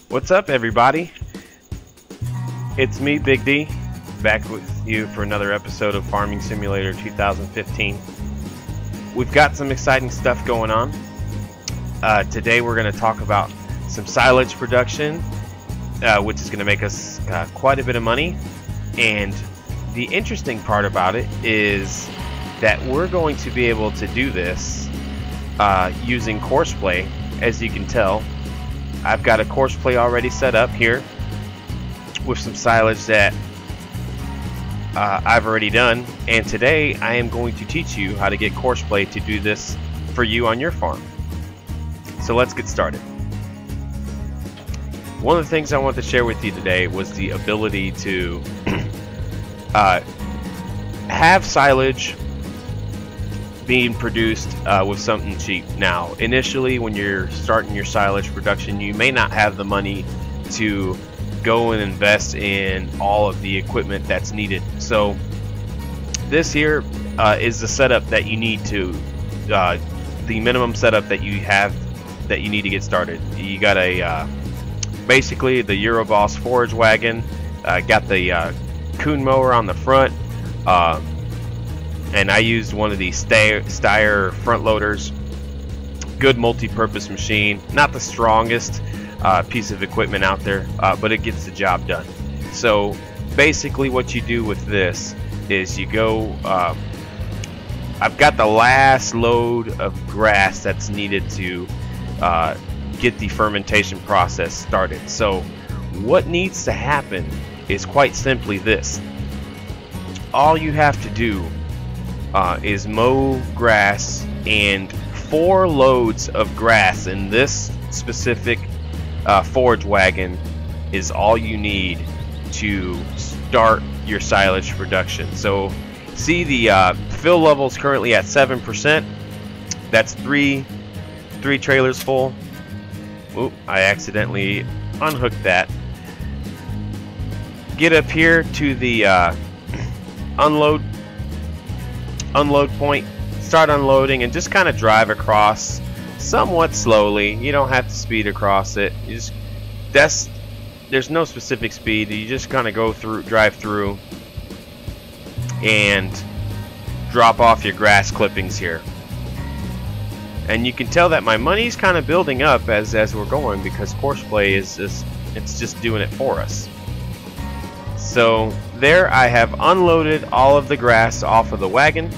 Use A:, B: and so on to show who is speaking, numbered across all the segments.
A: What's up, everybody? It's me, Big D, back with you for another episode of Farming Simulator 2015. We've got some exciting stuff going on. Today we're going to talk about some silage production, which is going to make us quite a bit of money. And the interesting part about it is that we're going to be able to do this using Courseplay. As you can tell, I've got a Courseplay already set up here with some silage that I've already done, and today I am going to teach you how to get Courseplay to do this for you on your farm. So let's get started. One of the things I want to share with you today was the ability to have silage being produced with something cheap. Now, initially when you're starting your silage production, you may not have the money to go and invest in all of the equipment that's needed. So this here is the setup that you need to, the minimum setup that you have that you need to get started. You got a basically the Euroboss forage wagon, got the coon mower on the front, and I used one of these Steyr front loaders. Good multi-purpose machine, not the strongest piece of equipment out there, but it gets the job done. So basically what you do with this is you go, I've got the last load of grass that's needed to get the fermentation process started. So what needs to happen is quite simply this. All you have to do is mow grass, and 4 loads of grass in this specific forage wagon is all you need to start your silage production. So see, the fill level is currently at 7%. That's three trailers full. Oop, I accidentally unhooked that. Get up here to the unload point, start unloading, and just kind of drive across somewhat slowly. You don't have to speed across it. You just, there's no specific speed. You just kind of go through, drive through, and drop off your grass clippings here. And you can tell that my money's kind of building up as we're going, because Courseplay is just doing it for us. So there I have unloaded all of the grass off of the wagon.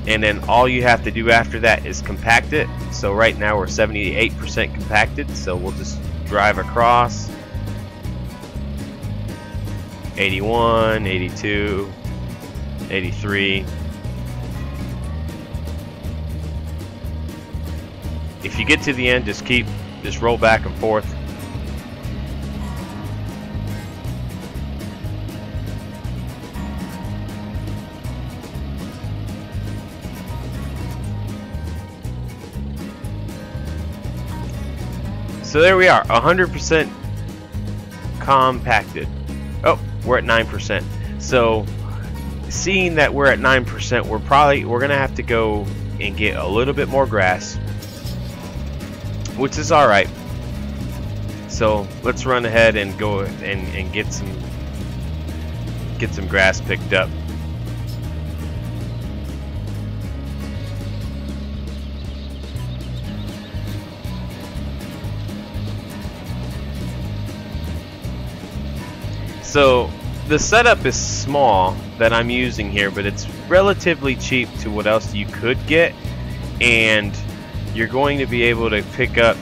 A: And then all you have to do after that is compact it. So right now we're 78% compacted, so we'll just drive across. 81, 82, 83. If you get to the end, just roll back and forth. So there we are, 100% compacted. Oh, we're at 9%. So seeing that we're at 9%, we're gonna have to go and get a little bit more grass, which is all right. So let's run ahead and go and get some grass picked up. So the setup is small that I'm using here, but it's relatively cheap to what else you could get, and you're going to be able to pick up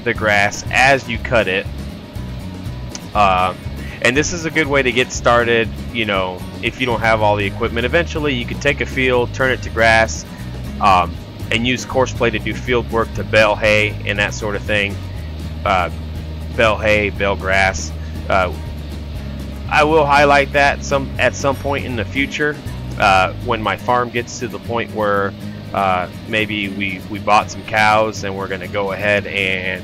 A: the grass as you cut it. And this is a good way to get started, you know, if you don't have all the equipment. Eventually you can take a field, turn it to grass, and use Courseplay to do field work, to bale hay and that sort of thing. Bale hay, bale grass. I will highlight that at some point in the future, when my farm gets to the point where maybe we bought some cows and we're going to go ahead and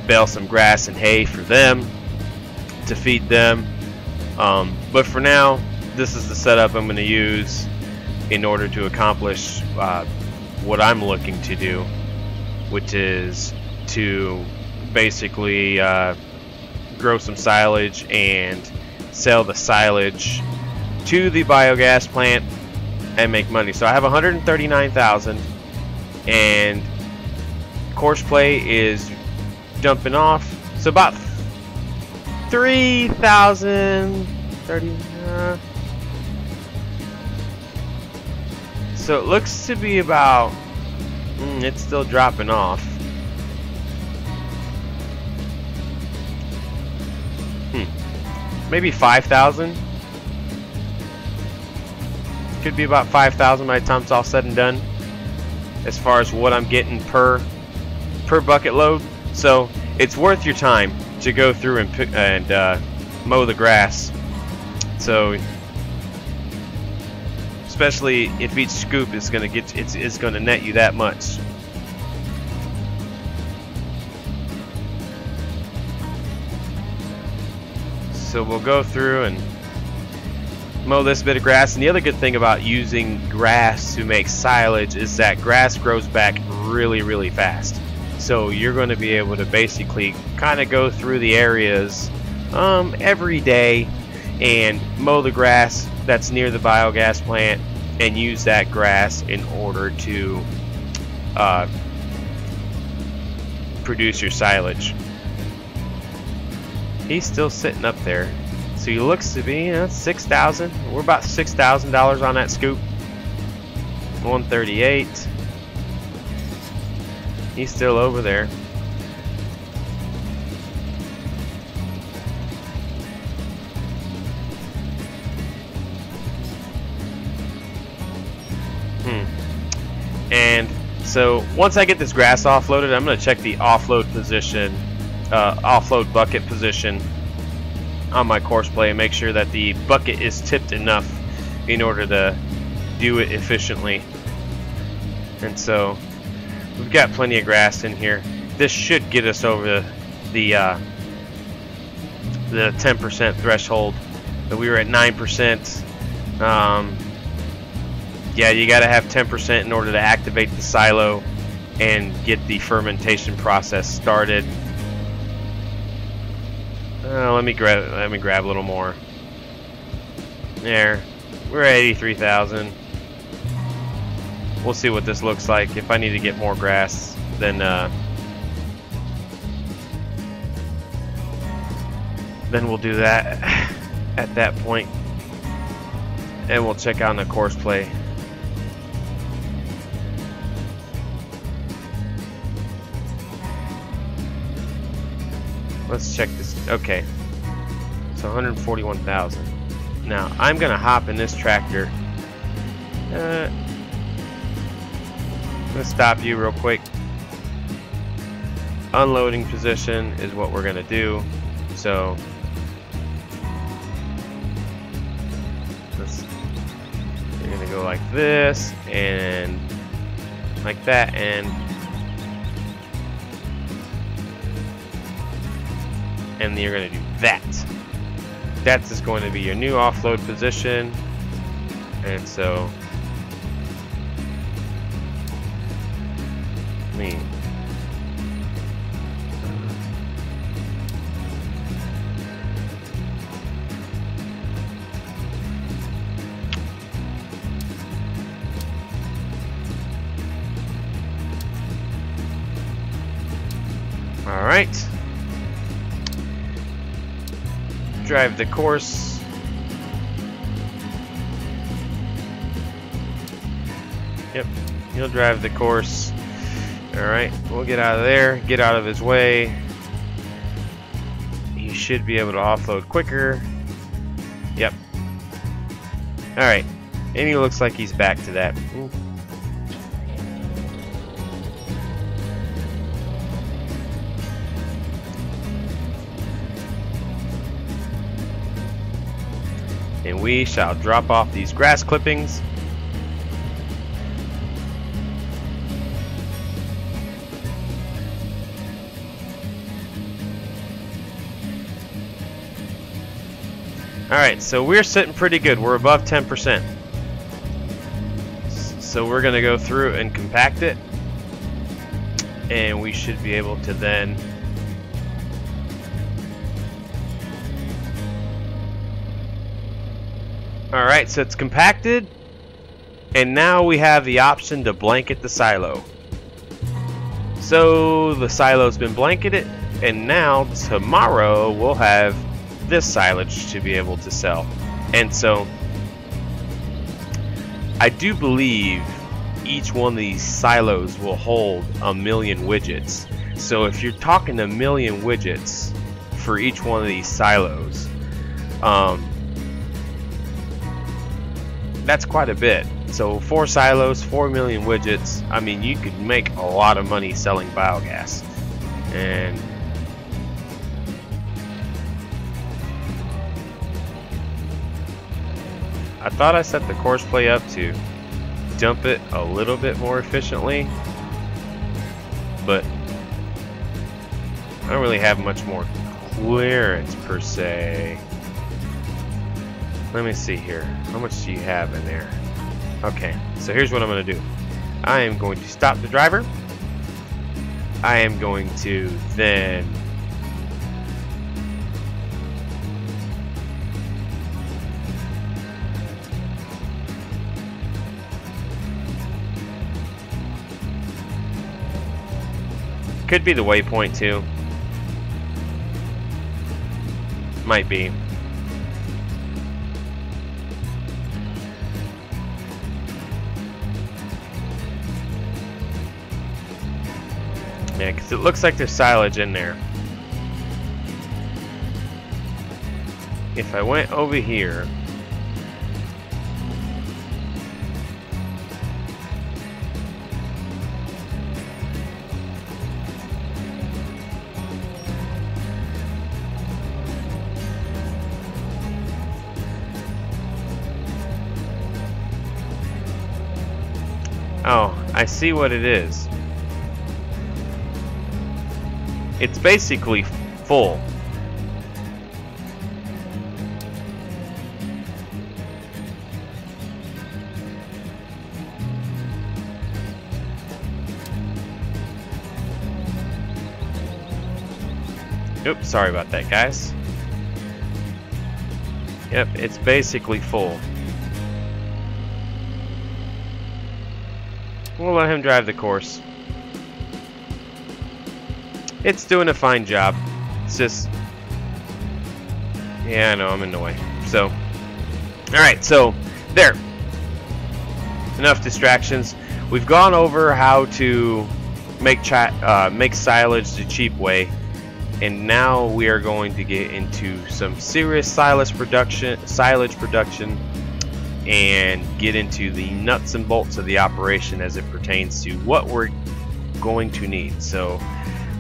A: bale some grass and hay for them to feed them. But for now, this is the setup I'm going to use in order to accomplish what I'm looking to do, which is to basically grow some silage and sell the silage to the biogas plant and make money. So I have 139,000, and Courseplay is dumping off. So about 3,030. So it looks to be about. It's still dropping off. Maybe 5,000. Could be about 5,000 by the time it's all said and done, as far as what I'm getting per bucket load. So it's worth your time to go through and mow the grass. So especially if each scoop is going to get it's going to net you that much. So we'll go through and mow this bit of grass. And the other good thing about using grass to make silage is that grass grows back really, really fast. So you're going to be able to basically kind of go through the areas every day and mow the grass that's near the biogas plant and use that grass in order to produce your silage. He's still sitting up there. So he looks to be $6,000. We're about $6,000 on that scoop. 138. He's still over there. And so once I get this grass offloaded, I'm going to check the offload position, offload bucket position on my Courseplay and make sure that the bucket is tipped enough in order to do it efficiently. And so we've got plenty of grass in here. This should get us over the 10% threshold. So we were at 9%. Yeah, you got to have 10% in order to activate the silo and get the fermentation process started. Let me grab a little more. There, we're at 83,000. We'll see what this looks like. If I need to get more grass, then we'll do that at that point, and we'll check out the Courseplay. Let's check this. Okay, so 141,000. Now I'm gonna hop in this tractor. I'm gonna stop you real quick. Unloading position is what we're gonna do. So you're gonna go like this and like that, and you're going to do that. That's just going to be your new offload position. And so all right. Drive the course. Yep, he'll drive the course. Alright, we'll get out of there, get out of his way. He should be able to offload quicker. Yep. Alright, and he looks like he's back to that. Ooh. And we shall drop off these grass clippings. Alright, so we're sitting pretty good. We're above 10%. So we're gonna go through and compact it, and we should be able to then alright, so it's compacted, and now we have the option to blanket the silo. So the silo's been blanketed, and now tomorrow we'll have this silage to be able to sell. And so I do believe each one of these silos will hold 1,000,000 widgets. So if you're talking 1,000,000 widgets for each one of these silos, that's quite a bit. So 4 silos, 4,000,000 widgets. I mean, you could make a lot of money selling biogas. And I thought I set the Courseplay up to dump it a little bit more efficiently, but I don't really have much more clearance per se. Let me see here. How much do you have in there? Okay, so here's what I'm going to do. I am going to stop the driver. I am going to then could be the waypoint too. Might be. Yeah, because it looks like there's silage in there. If I went over here, oh, I see what it is. It's basically full. Oops, sorry about that, guys. Yep, it's basically full. We'll let him drive the course. It's doing a fine job. It's just, yeah, I know, I'm in the way. So, alright, so, there. Enough distractions. We've gone over how to make silage the cheap way. And now we are going to get into some serious silage production and get into the nuts and bolts of the operation as it pertains to what we're going to need. So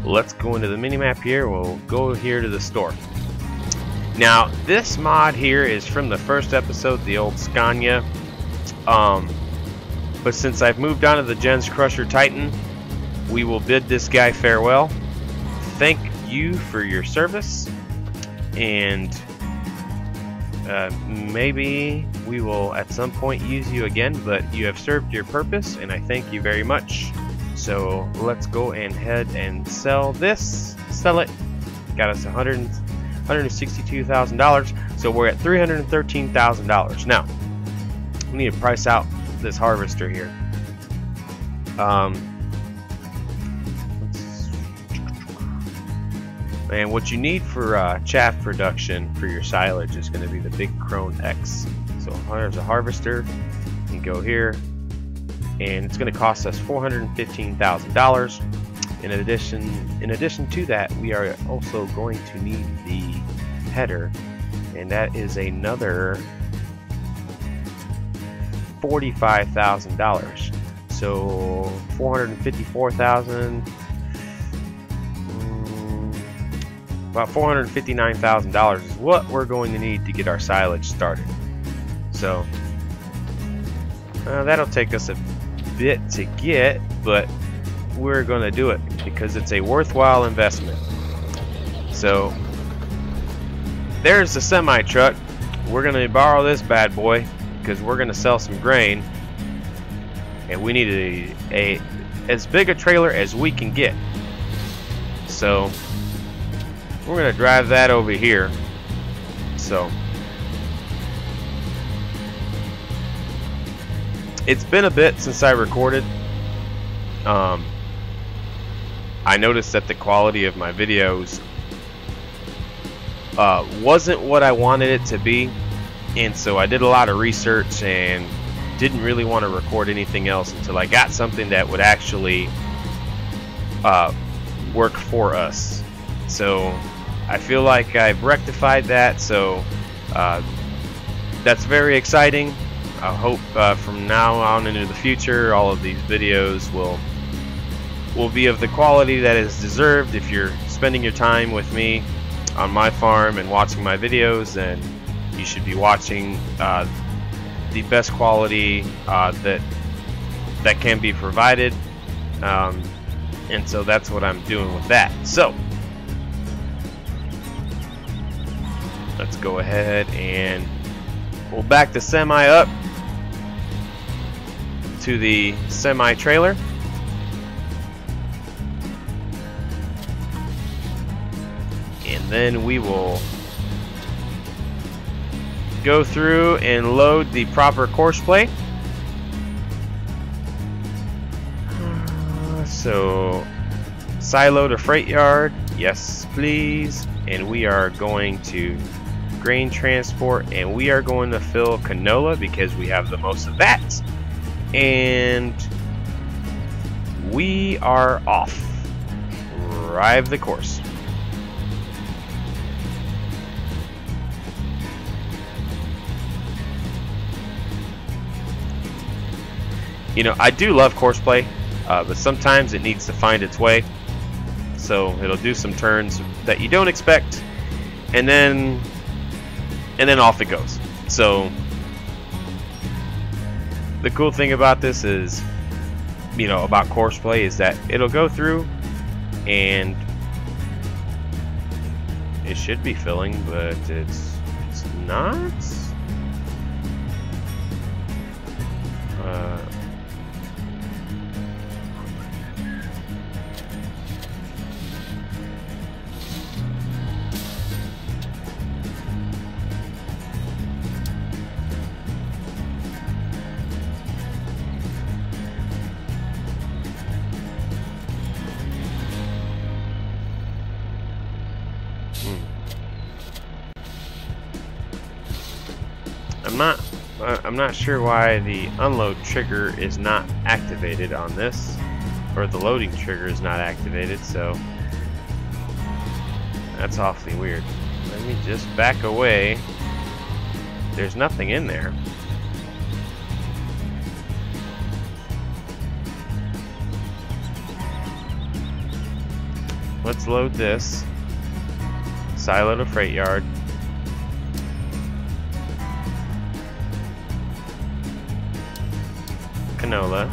A: let's go into the mini-map here. We'll go here to the store. Now, this mod here is from the first episode, the old Scania. But since I've moved on to the Jenz Crusher Titan, we will bid this guy farewell. Thank you for your service, and maybe we will at some point use you again, but you have served your purpose, and I thank you very much. So let's go and head and sell this. Sell it. Got us $162,000. So we're at $313,000. Now we need to price out this harvester here. And what you need for chaff production for your silage is going to be the Big Crone X. So there's a harvester. You go here, and it's going to cost us $415,000. In addition to that, we are also going to need the header, and that is another $45,000. So $454,000. About $459,000 is what we're going to need to get our silage started. So that'll take us a bit to get, but we're going to do it because it's a worthwhile investment. So there's the semi truck. We're going to borrow this bad boy because we're going to sell some grain. and we need a as big a trailer as we can get. So we're gonna drive that over here. So it's been a bit since I recorded. I noticed that the quality of my videos wasn't what I wanted it to be, and so I did a lot of research and didn't really want to record anything else until I got something that would actually work for us. So I feel like I've rectified that, so that's very exciting. I hope from now on into the future all of these videos will be of the quality that is deserved. If you're spending your time with me on my farm and watching my videos, then you should be watching the best quality that can be provided, and so that's what I'm doing with that. So let's go ahead and we'll back the semi up to the semi trailer. And then we will go through and load the proper Courseplay. So silo to freight yard, yes please. And we are going to grain transport, and we are going to fill canola because we have the most of that. And we are off. Drive the course. You know, I do love Courseplay, but sometimes it needs to find its way. So it'll do some turns that you don't expect, and then off it goes. So the cool thing about this is, you know, about Courseplay is that it'll go through and it should be filling, but it's not. I'm not sure why the unload trigger is not activated on this, or the loading trigger is not activated, so that's awfully weird. Let me just back away. There's nothing in there. Let's load this. Silo to freight yard. Canola.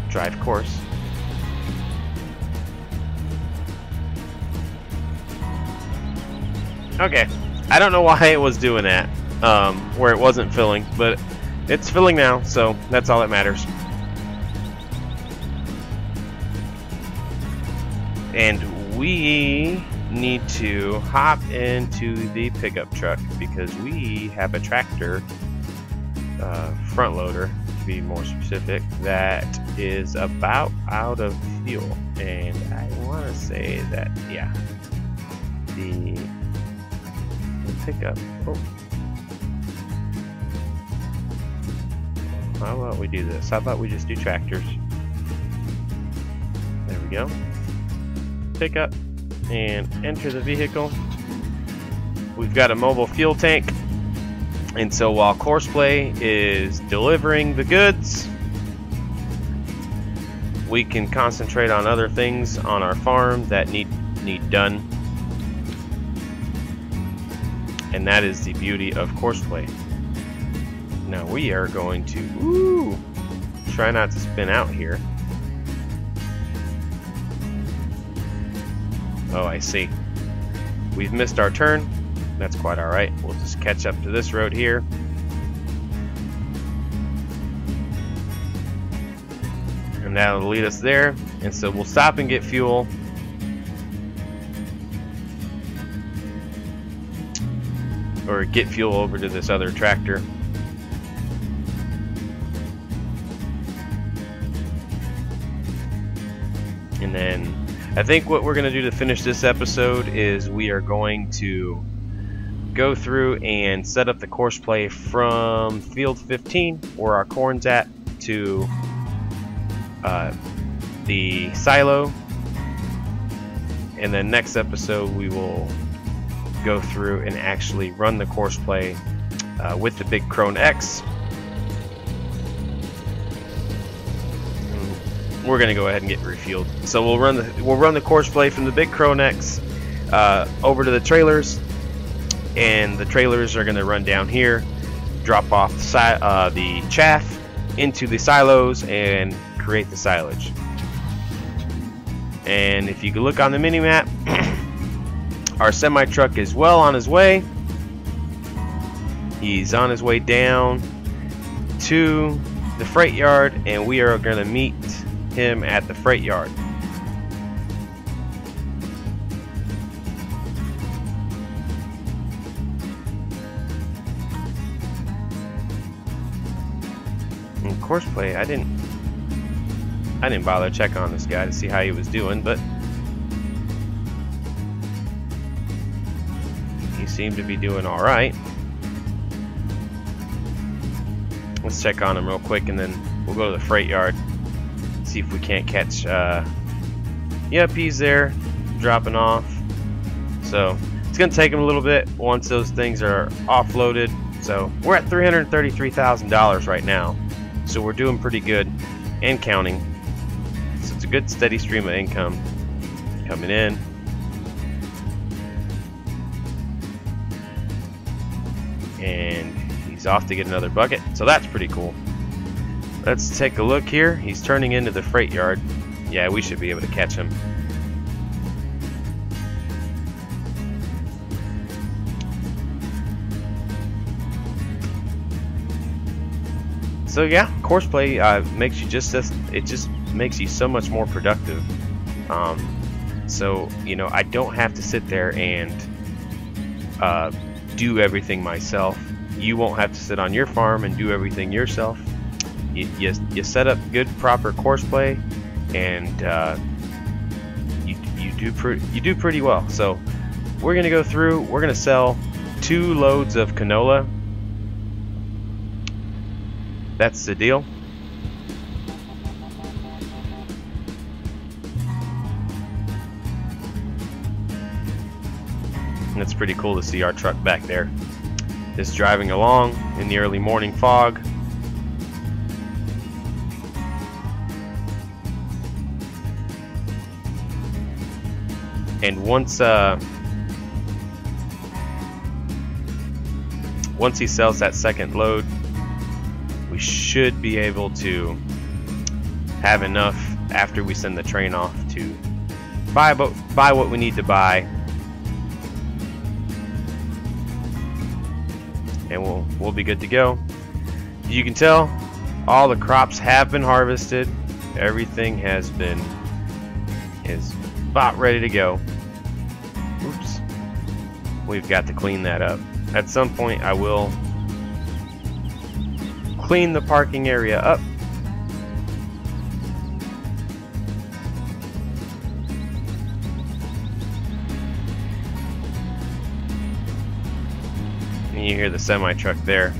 A: Drive course. Okay. I don't know why it was doing that, where it wasn't filling, but it's filling now, so that's all that matters. And we need to hop into the pickup truck because we have a tractor, front loader to be more specific, that is about out of fuel. And I want to say that, yeah, the pickup. Oh. How about we do this? How about we just do tractors? There we go. Pick up and enter the vehicle. We've got a mobile fuel tank, and so while Courseplay is delivering the goods, we can concentrate on other things on our farm that need done, and that is the beauty of Courseplay. Now we are going to try not to spin out here. Oh, I see. We've missed our turn. That's quite alright. We'll just catch up to this road here. and that'll lead us there. And so we'll stop and get fuel. Or get fuel over to this other tractor. And then I think what we're going to do to finish this episode is we are going to go through and set up the Courseplay from field 15 where our corn's at to the silo. And then next episode we will go through and actually run the Courseplay with the big Krone X. We're gonna go ahead and get refueled. So we'll run the Courseplay from the big Krone X over to the trailers, and the trailers are gonna run down here, drop off the chaff into the silos, and create the silage. And if you can look on the mini map, our semi truck is well on his way. He's on his way down to the freight yard, and we are gonna meet him at the freight yard. In Courseplay, I didn't bother to check on this guy to see how he was doing, but he seemed to be doing all right. Let's check on him real quick, and then we'll go to the freight yard. See if we can't catch. Yep, he's there, dropping off. So it's gonna take him a little bit once those things are offloaded. So we're at $333,000 right now. So we're doing pretty good and counting. So it's a good steady stream of income coming in. And he's off to get another bucket. So that's pretty cool. Let's take a look here. He's turning into the freight yard. Yeah, we should be able to catch him. So yeah, Courseplay makes you it just makes you so much more productive. So you know, I don't have to sit there and do everything myself. You won't have to sit on your farm and do everything yourself. You set up good, proper Courseplay, and you do pretty well. So we're gonna go through. We're gonna sell 2 loads of canola. That's the deal. And it's pretty cool to see our truck back there, just driving along in the early morning fog. And once he sells that second load, we should be able to have enough after we send the train off to buy what we need to buy, and we'll be good to go. You can tell all the crops have been harvested. Everything is about ready to go. Oops. We've got to clean that up. At some point I will clean the parking area up. And you hear the semi truck there.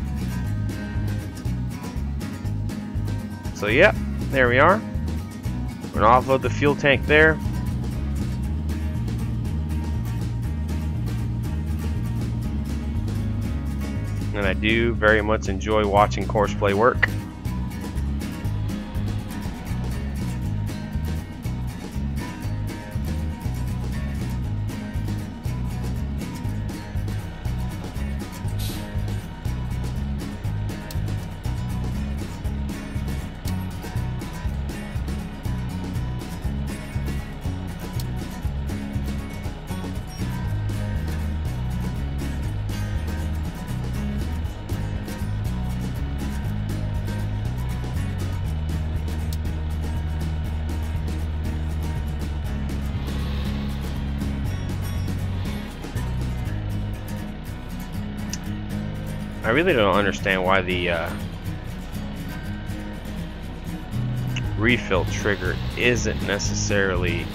A: So yeah, there we are. We're gonna offload the fuel tank there. And I do very much enjoy watching Courseplay work. I really don't understand why the refill trigger isn't necessarily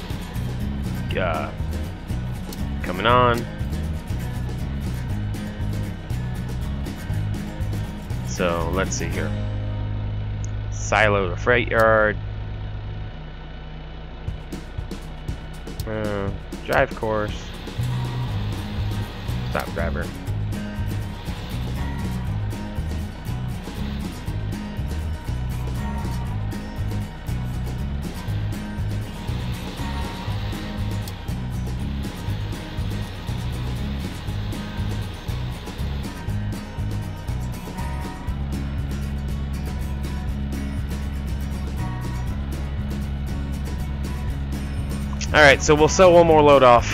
A: coming on. So let's see here. Silo to freight yard. Drive course. Stop driver. Alright, so we'll sell one more load off.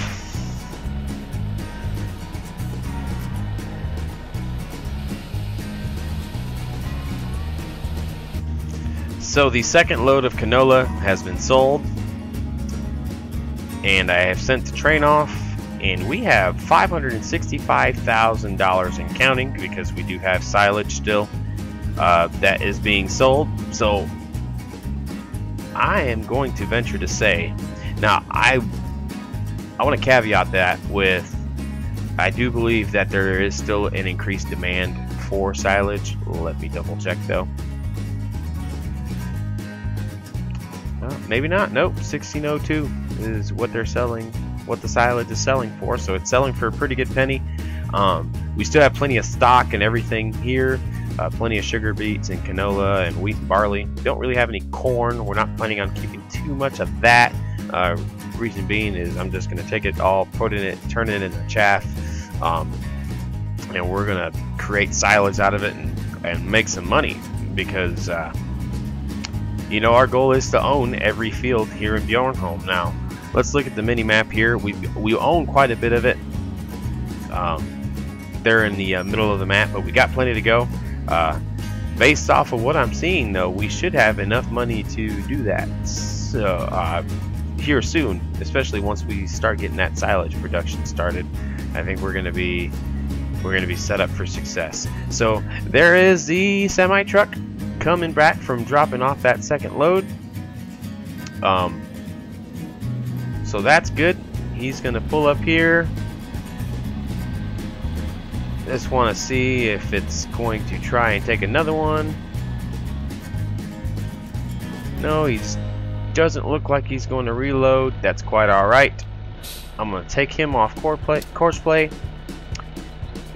A: So the second load of canola has been sold, and I have sent the train off, and we have $565,000 and counting, because we do have silage still that is being sold. So I am going to venture to say, now I want to caveat that with, I do believe that there is still an increased demand for silage. Let me double check though. Maybe not. Nope, 1602 is what they're selling, what the silage is selling for. So it's selling for a pretty good penny. We still have plenty of stock and everything here. Plenty of sugar beets and canola and wheat and barley. We don't really have any corn. We're not planning on keeping too much of that. Reason being is I'm just going to take it all, put in it, turn it into chaff, and we're going to create silage out of it and make some money, because you know, our goal is to own every field here in Bjornholm. Now let's look at the mini map here. We own quite a bit of it. They're in the middle of the map, but we got plenty to go. Based off of what I'm seeing though, we should have enough money to do that. So here soon, especially once we start getting that silage production started, I think we're gonna be set up for success. So there is the semi truck coming back from dropping off that second load. So that's good. He's gonna pull up here. Just want to see if it's going to try and take another one. No, he doesn't look like he's going to reload. That's quite alright. I'm going to take him off Courseplay,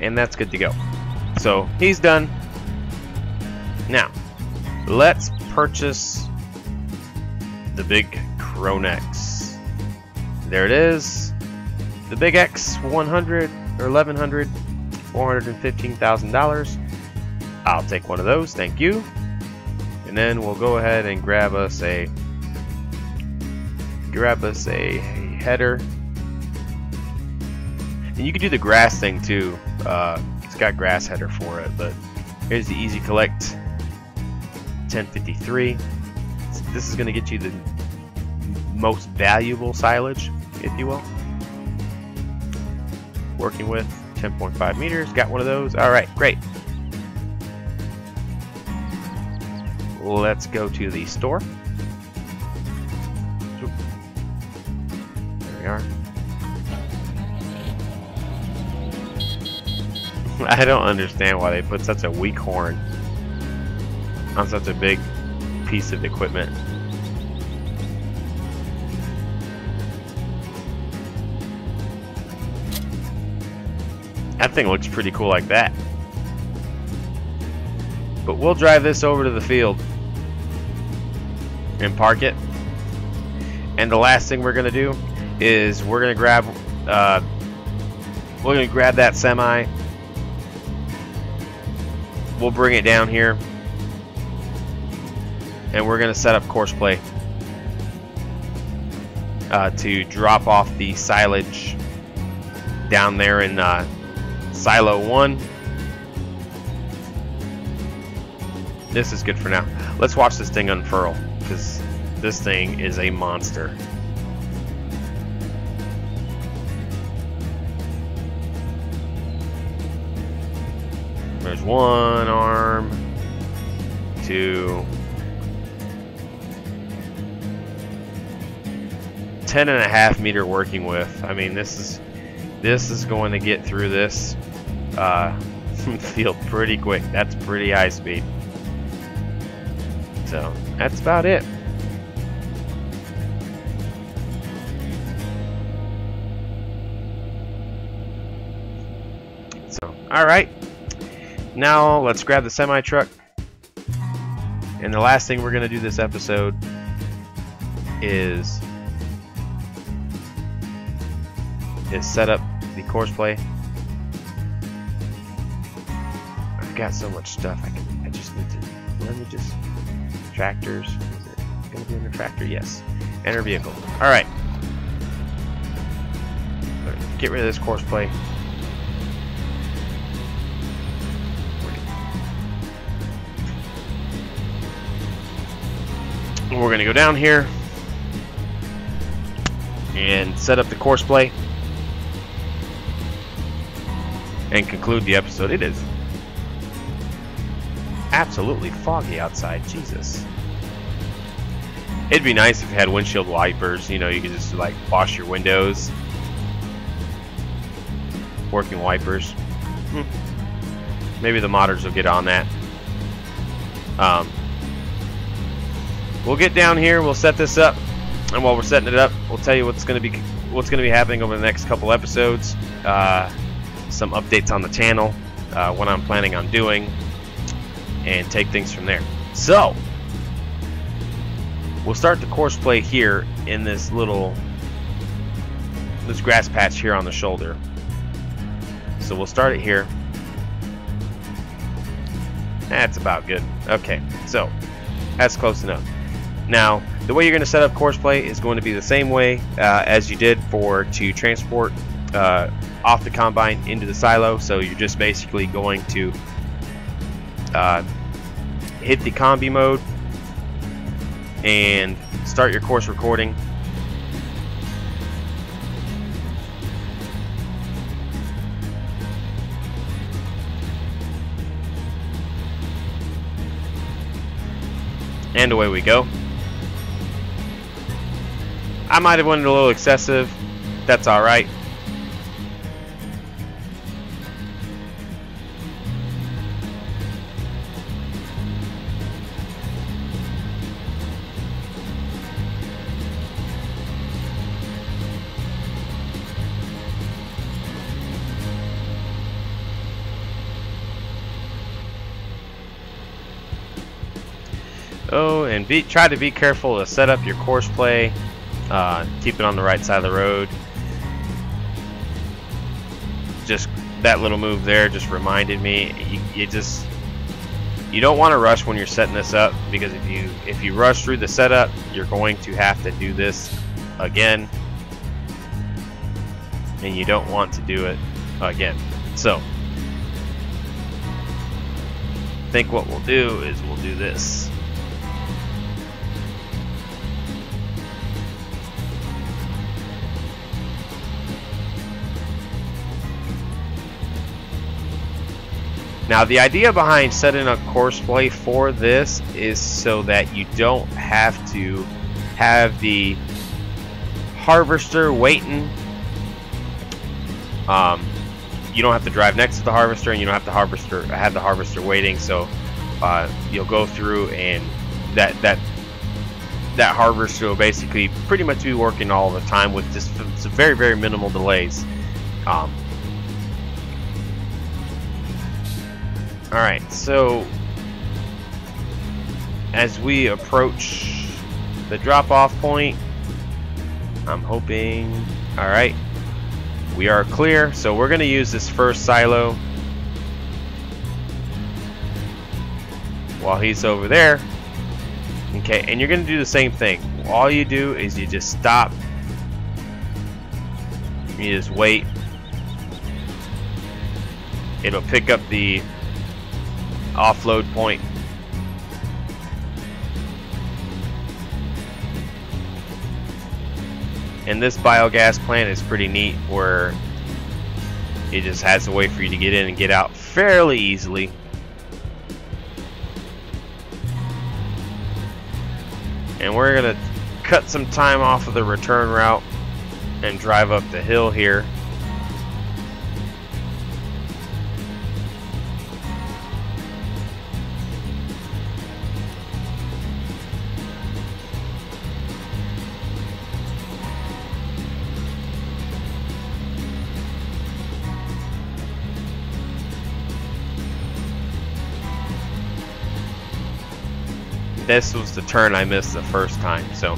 A: and that's good to go. So he's done. Now let's purchase the big Cronex. There it is, the big X 100 or 1100, $415,000. I'll take one of those, thank you. And then we'll go ahead and grab us a header. And you can do the grass thing too. It's got grass header for it, but here's the Easy Collect 1053. This is going to get you the most valuable silage, if you will. Working with 10.5 meters. Got one of those. All right, great. Let's go to the store. There we are. I don't understand why they put such a weak horn on such a big piece of equipment. That thing looks pretty cool like that. But we'll drive this over to the field and park it. And the last thing we're gonna do is we're gonna grab that semi. We'll bring it down here, and we're gonna set up Courseplay to drop off the silage down there in Silo 1. This is good for now. Let's watch this thing unfurl, because this thing is a monster. There's one arm, two, 10.5 meter working width. I mean, this is going to get through this field pretty quick. That's pretty high speed. So that's about it. So, all right. Now let's grab the semi truck. And the last thing we're going to do this episode is set up the Courseplay. I've got so much stuff. I just need to. Let me just. Tractors. Is it going to be in the tractor? Yes. Enter vehicle. All right. Get rid of this Courseplay. We're going to go down here and set up the Courseplay and conclude the episode. It is absolutely foggy outside. Jesus. It'd be nice if you had windshield wipers. You know, you could just like wash your windows. Working wipers. Maybe the modders will get on that. We'll get down here. We'll set this up, and while we're setting it up, we'll tell you what's going to be happening over the next couple episodes. Some updates on the channel, what I'm planning on doing, and take things from there. So we'll start the Courseplay here in this grass patch here on the shoulder. So we'll start it here. That's about good. Okay, so that's close enough. Now, the way you're going to set up Courseplay is going to be the same way as you did to transport off the combine into the silo. So you're just basically going to hit the combi mode and start your course recording. And away we go. I might have went a little excessive. That's alright. Oh, and try to be careful to set up your Courseplay. Keep it on the right side of the road. Just that little move there just reminded me. You don't want to rush when you're setting this up, because if you rush through the setup, you're going to have to do this again, and you don't want to do it again. So I think what we'll do is we'll do this. Now, the idea behind setting up Courseplay for this is so that you don't have to have the harvester waiting. You don't have to drive next to the harvester, and you don't have the harvester waiting. So you'll go through, and that harvester will basically pretty much be working all the time with just some very, very minimal delays. Alright, so as we approach the drop-off point, I'm hoping, alright, we are clear. So we're going to use this first silo while he's over there. Okay, and you're going to do the same thing. All you do is you just stop, you just wait. It'll pick up the offload point. And this biogas plant is pretty neat, where It just has a way for you to get in and get out fairly easily. And we're gonna cut some time off of the return route and drive up the hill here. This was the turn I missed the first time. So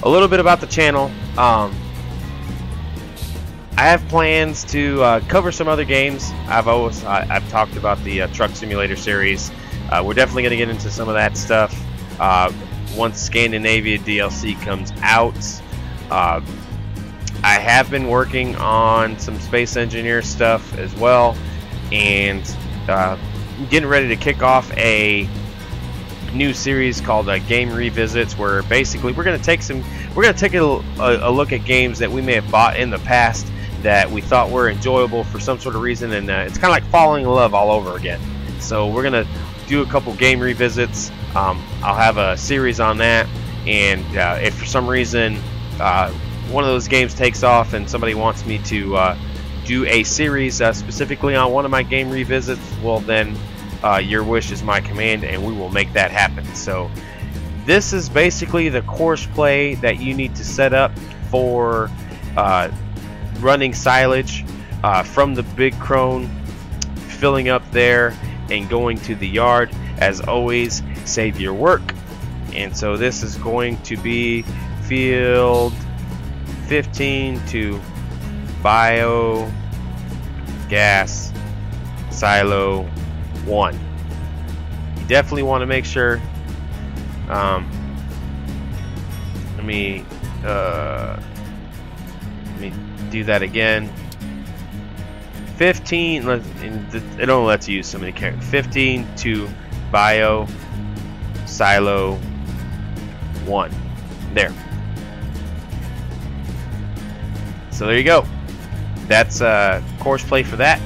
A: a little bit about the channel. I have plans to cover some other games. I've talked about the Truck Simulator series. We're definitely going to get into some of that stuff once Scandinavia DLC comes out. I have been working on some Space Engineer stuff as well, and getting ready to kick off a new series called Game Revisits, where basically we're going to take a look at games that we may have bought in the past that we thought were enjoyable for some sort of reason, and it's kind of like falling in love all over again. So we're going to do a couple game revisits. I'll have a series on that, and if for some reason one of those games takes off and somebody wants me to do a series specifically on one of my game revisits, well then your wish is my command, and we will make that happen. So this is basically the Courseplay that you need to set up for running silage from the big crone, filling up there and going to the yard. As always, save your work. And so this is going to be field 15 to biogas silo 1. You definitely want to make sure. Let me do that again. 15. It only lets you use so many characters. 15 to bio silo 1. There. So there you go. That's Courseplay for that.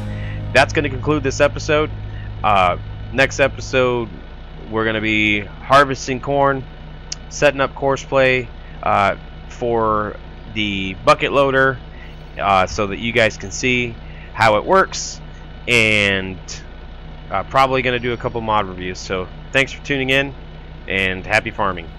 A: That's going to conclude this episode. Next episode, we're going to be harvesting corn, setting up Courseplay for the bucket loader, so that you guys can see how it works, and probably going to do a couple mod reviews. So thanks for tuning in, and happy farming.